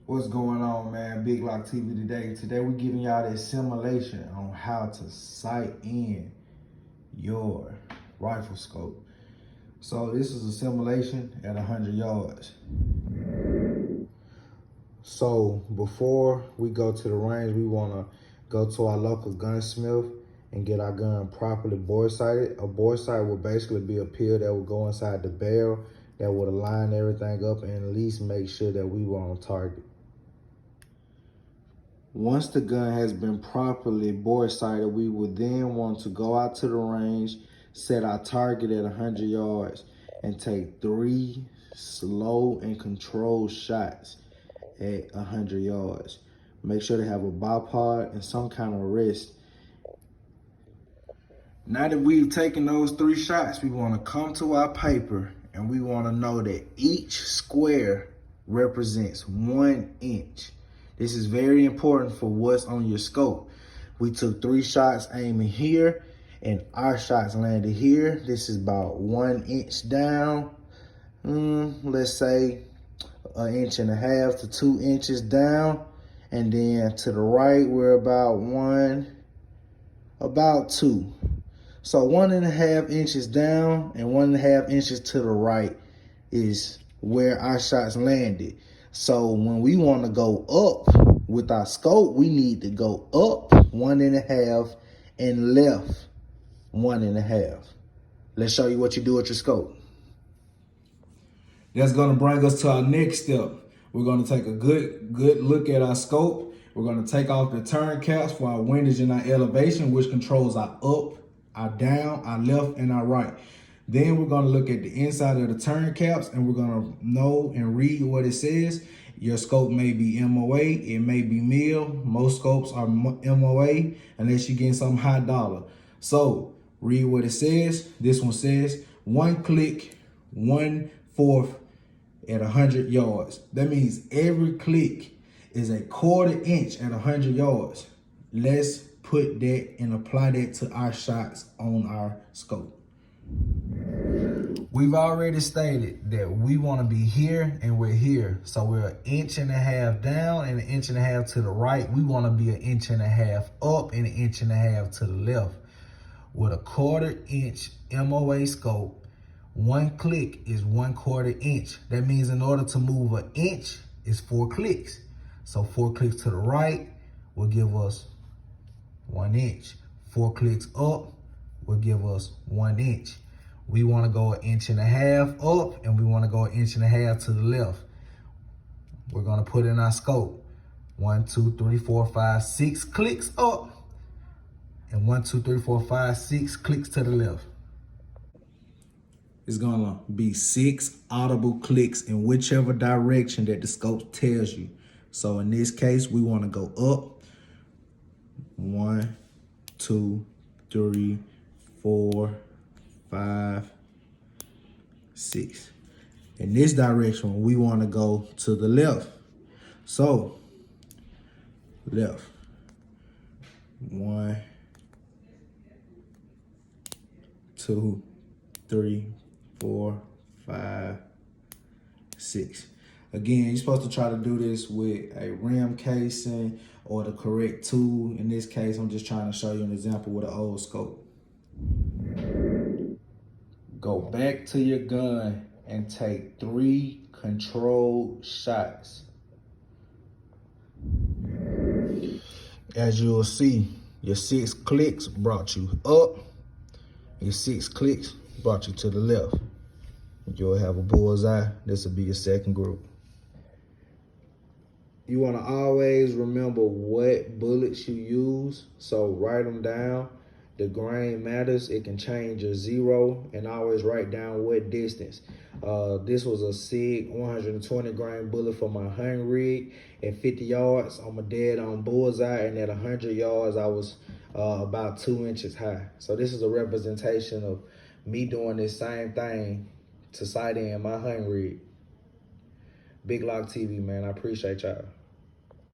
What's going on, man? Big Lock TV today. Today we're giving y'all this simulation on how to sight in your rifle scope. So this is a simulation at 100 yards. So before we go to the range, we want to go to our local gunsmith and get our gun properly bore sighted. A bore sight will basically be a pin that will go inside the barrel that would align everything up and at least make sure that we were on target. Once the gun has been properly bore sighted, we will then want to go out to the range, set our target at 100 yards, and take 3 slow and controlled shots at 100 yards. Make sure to have a bipod and some kind of rest. Now that we've taken those 3 shots, we want to come to our paper and we want to know that each square represents 1 inch. This is very important for what's on your scope. We took 3 shots aiming here and our shots landed here. This is about 1 inch down. Let's say 1.5 inches to 2 inches down. And then to the right, we're about 2. So 1.5 inches down and 1.5 inches to the right is where our shots landed. So when we want to go up with our scope, we need to go up 1.5 and left 1.5. Let's show you what you do with your scope. That's going to bring us to our next step. We're going to take a good look at our scope. We're going to take off the turn caps for our windage and our elevation, which controls our up, our down, our left, and our right. Then we're going to look at the inside of the turn caps and we're going to know and read what it says. Your scope may be MOA, it may be mil. Most scopes are MOA unless you're getting something high dollar. So read what it says. This one says 1 click, 1/4 at 100 yards. That means every click is a 1/4 inch at 100 yards. Let's put that and apply that to our shots on our scope. We've already stated that we want to be here and we're here. So we're 1.5 inches down and 1.5 inches to the right. We want to be 1.5 inches up and 1.5 inches to the left. With a 1/4 inch MOA scope, 1 click is 1/4 inch. That means in order to move 1 inch is 4 clicks. So 4 clicks to the right will give us 1 inch. 4 clicks up will give us 1 inch. We want to go 1.5 inches up and we want to go 1.5 inches to the left. We're going to put in our scope 1, 2, 3, 4, 5, 6 clicks up and 1, 2, 3, 4, 5, 6 clicks to the left. It's going to be 6 audible clicks in whichever direction that the scope tells you. So in this case, we want to go up 1, 2, 3, 4, 5, 6. In this direction, we want to go to the left. So, left. 1, 2, 3, 4, 5, 6. Again, you're supposed to try to do this with a rim casing or the correct tool. In this case, I'm just trying to show you an example with an old scope. Go back to your gun and take 3 controlled shots. As you'll see, your 6 clicks brought you up. Your 6 clicks brought you to the left. You'll have a bullseye. This will be your second group. You want to always remember what bullets you use, so write them down. The grain matters. It can change your 0, and always write down what distance. This was a SIG 120 grain bullet for my hunting rig. At 50 yards, I'm a dead on bullseye, and at 100 yards, I was about 2 inches high. So this is a representation of me doing this same thing to sight in my hunting rig. Big Lock TV, man. I appreciate y'all.